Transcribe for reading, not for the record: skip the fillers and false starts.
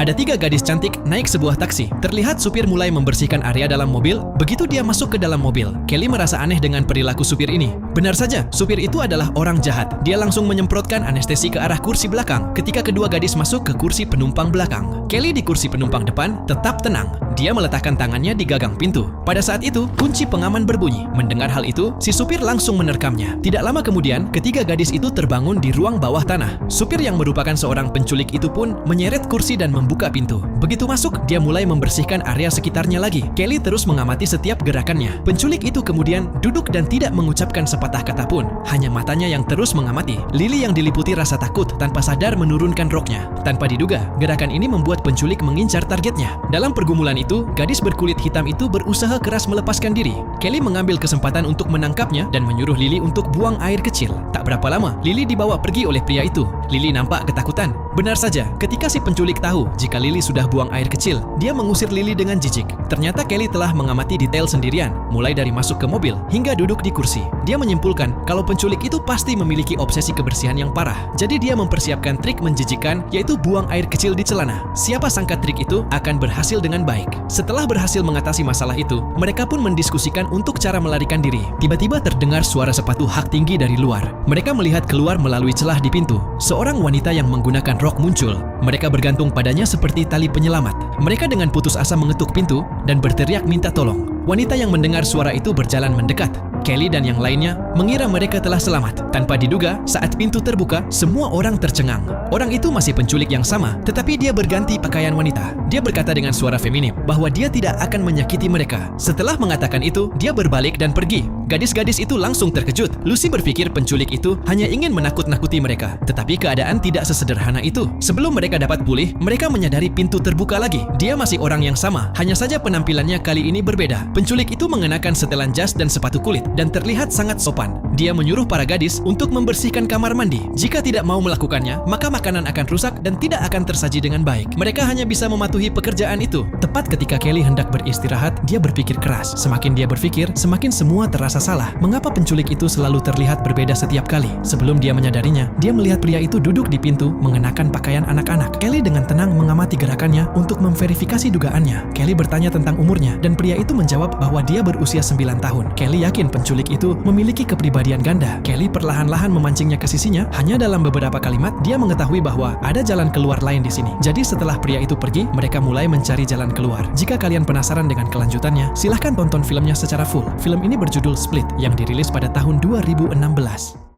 Ada 3 gadis cantik naik sebuah taksi. Terlihat supir mulai membersihkan area dalam mobil. Begitu dia masuk ke dalam mobil, Kelly merasa aneh dengan perilaku supir ini. Benar saja, supir itu adalah orang jahat. Dia langsung menyemprotkan anestesi ke arah kursi belakang ketika kedua gadis masuk ke kursi penumpang belakang. Kelly di kursi penumpang depan tetap tenang. Dia meletakkan tangannya di gagang pintu. Pada saat itu, kunci pengaman berbunyi. Mendengar hal itu, si supir langsung menerkamnya. Tidak lama kemudian, ketiga gadis itu terbangun di ruang bawah tanah. Supir yang merupakan seorang penculik itu pun menyeret kursi dan membuka pintu. Begitu masuk, dia mulai membersihkan area sekitarnya lagi. Kelly terus mengamati setiap gerakannya. Penculik itu kemudian duduk dan tidak mengucapkan sepatah kata pun. Hanya matanya yang terus mengamati. Lily yang diliputi rasa takut tanpa sadar menurunkan roknya. Tanpa diduga, gerakan ini membuat penculik mengincar targetnya. Dalam pergumulan itu, gadis berkulit hitam itu berusaha keras melepaskan diri. Kelly mengambil kesempatan untuk menangkapnya dan menyuruh Lily untuk buang air kecil. Tak berapa lama, Lily dibawa pergi oleh pria itu. Lily nampak ketakutan. Benar saja, ketika si penculik tahu jika Lily sudah buang air kecil, dia mengusir Lily dengan jijik. Ternyata Kelly telah mengamati detail sendirian, mulai dari masuk ke mobil hingga duduk di kursi. Dia menyimpulkan kalau penculik itu pasti memiliki obsesi kebersihan yang parah. Jadi dia mempersiapkan trik menjijikkan, yaitu buang air kecil di celana. Siapa sangka trik itu akan berhasil dengan baik. Setelah berhasil mengatasi masalah itu, mereka pun mendiskusikan untuk cara melarikan diri. Tiba-tiba terdengar suara sepatu hak tinggi dari luar. Mereka melihat keluar melalui celah di pintu. Seorang wanita yang menggunakan rok muncul. Mereka bergantung padanya seperti tali penyelamat. Mereka dengan putus asa mengetuk pintu dan berteriak minta tolong. Wanita yang mendengar suara itu berjalan mendekat. Kelly dan yang lainnya mengira mereka telah selamat. Tanpa diduga, saat pintu terbuka, semua orang tercengang. Orang itu masih penculik yang sama, tetapi dia berganti pakaian wanita. Dia berkata dengan suara feminim bahwa dia tidak akan menyakiti mereka. Setelah mengatakan itu, dia berbalik dan pergi. Gadis-gadis itu langsung terkejut. Lucy berpikir penculik itu hanya ingin menakut-nakuti mereka. Tetapi keadaan tidak sesederhana itu. Sebelum mereka dapat pulih, mereka menyadari pintu terbuka lagi. Dia masih orang yang sama, hanya saja penampilannya kali ini berbeda. Penculik itu mengenakan setelan jas dan sepatu kulit dan terlihat sangat sopan. Dia menyuruh para gadis untuk membersihkan kamar mandi. Jika tidak mau melakukannya, maka makanan akan rusak dan tidak akan tersaji dengan baik. Mereka hanya bisa mematuhi pekerjaan itu. Tepat ketika Kelly hendak beristirahat, dia berpikir keras. Semakin dia berpikir, semakin semua terasa salah. Mengapa penculik itu selalu terlihat berbeda setiap kali? Sebelum dia menyadarinya, dia melihat pria itu duduk di pintu mengenakan pakaian anak-anak. Kelly dengan tenang mengamati gerakannya untuk memverifikasi dugaannya. Kelly bertanya tentang umurnya dan pria itu menjawab bahwa dia berusia 9 tahun. Kelly yakin penculik itu memiliki kepribadian ganda. Kelly perlahan-lahan memancingnya ke sisinya. Hanya dalam beberapa kalimat, dia mengetahui bahwa ada jalan keluar lain di sini. Jadi setelah pria itu pergi, mereka mulai mencari jalan keluar. Jika kalian penasaran dengan kelanjutannya, silahkan tonton filmnya secara full. Film ini berjudul Split yang dirilis pada tahun 2016.